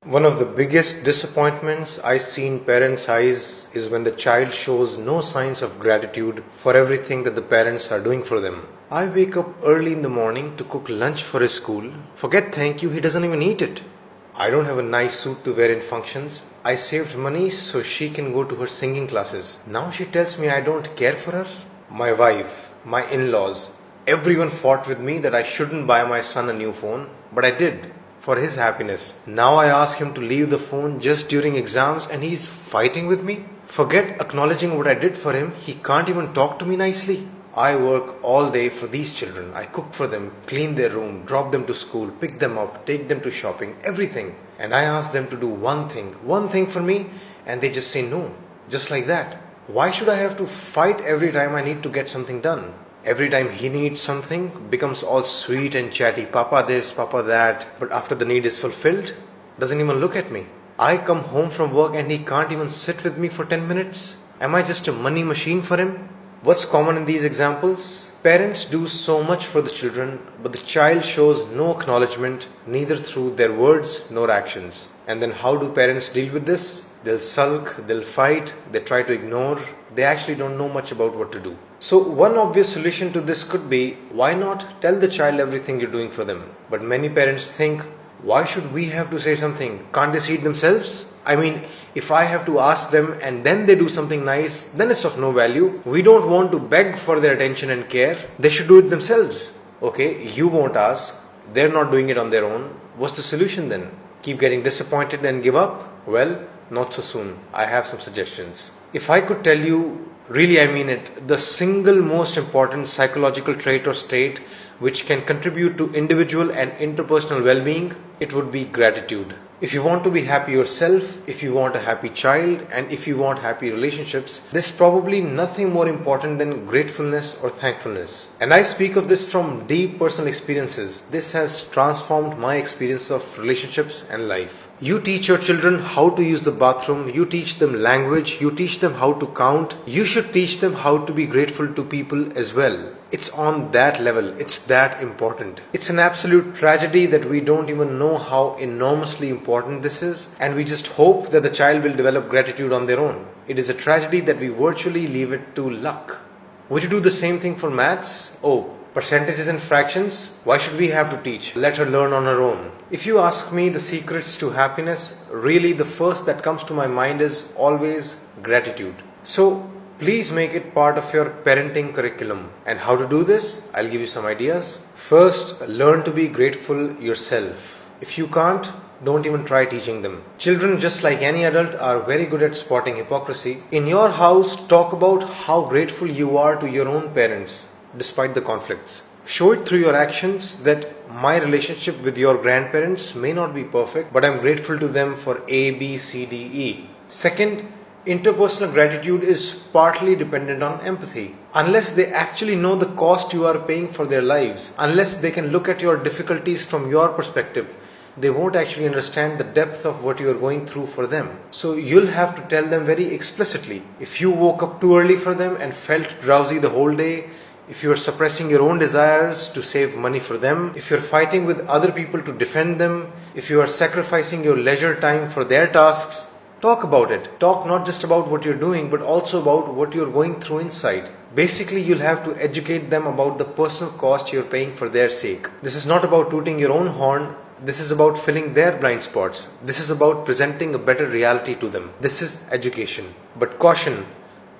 One of the biggest disappointments I see in parents' eyes is when the child shows no signs of gratitude for everything that the parents are doing for them. I wake up early in the morning to cook lunch for his school. Forget thank you, he doesn't even eat it. I don't have a nice suit to wear in functions. I saved money so she can go to her singing classes. Now she tells me I don't care for her. My wife, my in-laws, everyone fought with me that I shouldn't buy my son a new phone, but I did for his happiness. Now I ask him to leave the phone just during exams and he's fighting with me. Forget acknowledging what I did for him, he can't even talk to me nicely. I work all day for these children. I cook for them, clean their room, drop them to school, pick them up, take them to shopping, everything. And I ask them to do one thing for me, and they just say no, just like that. Why should I have to fight every time I need to get something done? Every time he needs something, becomes all sweet and chatty, Papa this, Papa that, but after the need is fulfilled, doesn't even look at me. I come home from work and he can't even sit with me for 10 minutes. Am I just a money machine for him? What's common in these examples? Parents do so much for the children, but the child shows no acknowledgement, neither through their words nor actions. And then how do parents deal with this? They'll sulk, they'll fight, they try to ignore. They actually don't know much about what to do. So one obvious solution to this could be, why not tell the child everything you're doing for them? But many parents think, why should we have to say something? Can't they see it themselves? I mean, if I have to ask them and then they do something nice, then it's of no value. We don't want to beg for their attention and care. They should do it themselves. Okay, you won't ask. They're not doing it on their own. What's the solution then? Keep getting disappointed and give up? Well, not so soon. I have some suggestions. If I could tell you, really I mean it, the single most important psychological trait or state which can contribute to individual and interpersonal well-being, it would be gratitude. If you want to be happy yourself, if you want a happy child, and if you want happy relationships, there's probably nothing more important than gratefulness or thankfulness. And I speak of this from deep personal experiences. This has transformed my experience of relationships and life. You teach your children how to use the bathroom, you teach them language, you teach them how to count. You should teach them how to be grateful to people as well. It's on that level. It's that important. It's an absolute tragedy that we don't even know how enormously important this is, and we just hope that the child will develop gratitude on their own. It is a tragedy that we virtually leave it to luck. Would you do the same thing for maths? Oh, percentages and fractions? Why should we have to teach? Let her learn on her own. If you ask me the secrets to happiness, really the first that comes to my mind is always gratitude. So, please make it part of your parenting curriculum. And how to do this? I'll give you some ideas. First, learn to be grateful yourself. If you can't, don't even try teaching them. Children, just like any adult, are very good at spotting hypocrisy. In your house, talk about how grateful you are to your own parents, despite the conflicts. Show it through your actions that my relationship with your grandparents may not be perfect, but I'm grateful to them for A, B, C, D, E. Second, interpersonal gratitude is partly dependent on empathy. Unless they actually know the cost you are paying for their lives, unless they can look at your difficulties from your perspective, they won't actually understand the depth of what you are going through for them. So you'll have to tell them very explicitly. If you woke up too early for them and felt drowsy the whole day, if you are suppressing your own desires to save money for them, if you're fighting with other people to defend them, if you are sacrificing your leisure time for their tasks, talk about it. Talk not just about what you're doing, but also about what you're going through inside. Basically, you'll have to educate them about the personal cost you're paying for their sake. This is not about tooting your own horn. This is about filling their blind spots. This is about presenting a better reality to them. This is education. But caution,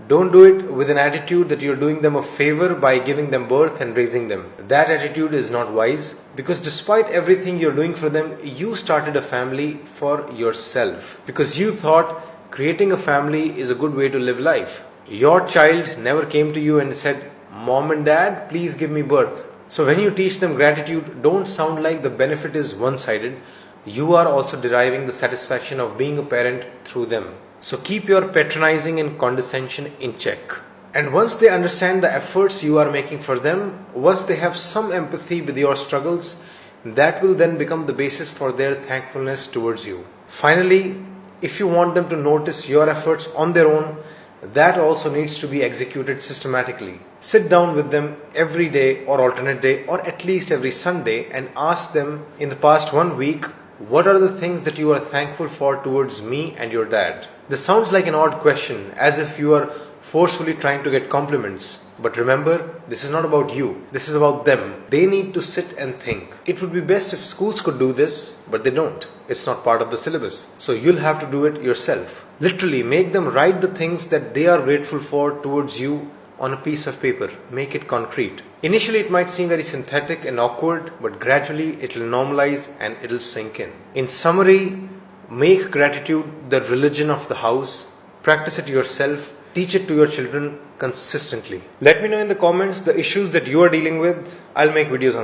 don't do it with an attitude that you're doing them a favor by giving them birth and raising them. That attitude is not wise, because despite everything you're doing for them, you started a family for yourself. Because you thought creating a family is a good way to live life. Your child never came to you and said, "Mom and Dad, please give me birth." So when you teach them gratitude, don't sound like the benefit is one-sided. You are also deriving the satisfaction of being a parent through them. So keep your patronizing and condescension in check. And once they understand the efforts you are making for them, once they have some empathy with your struggles, that will then become the basis for their thankfulness towards you. Finally, if you want them to notice your efforts on their own, that also needs to be executed systematically. Sit down with them every day or alternate day or at least every Sunday and ask them, in the past 1 week, What are the things that you are thankful for towards me and your dad? This sounds like an odd question, as if you are forcefully trying to get compliments. But remember, this is not about you. This is about them. They need to sit and think. It would be best if schools could do this, but they don't. It's not part of the syllabus. So you'll have to do it yourself. Literally, make them write the things that they are grateful for towards you on a piece of paper. Make it concrete. Initially, it might seem very synthetic and awkward, but gradually it will normalize and it will sink in. In summary, make gratitude the religion of the house. Practice it yourself. Teach it to your children consistently. Let me know in the comments the issues that you are dealing with. I'll make videos on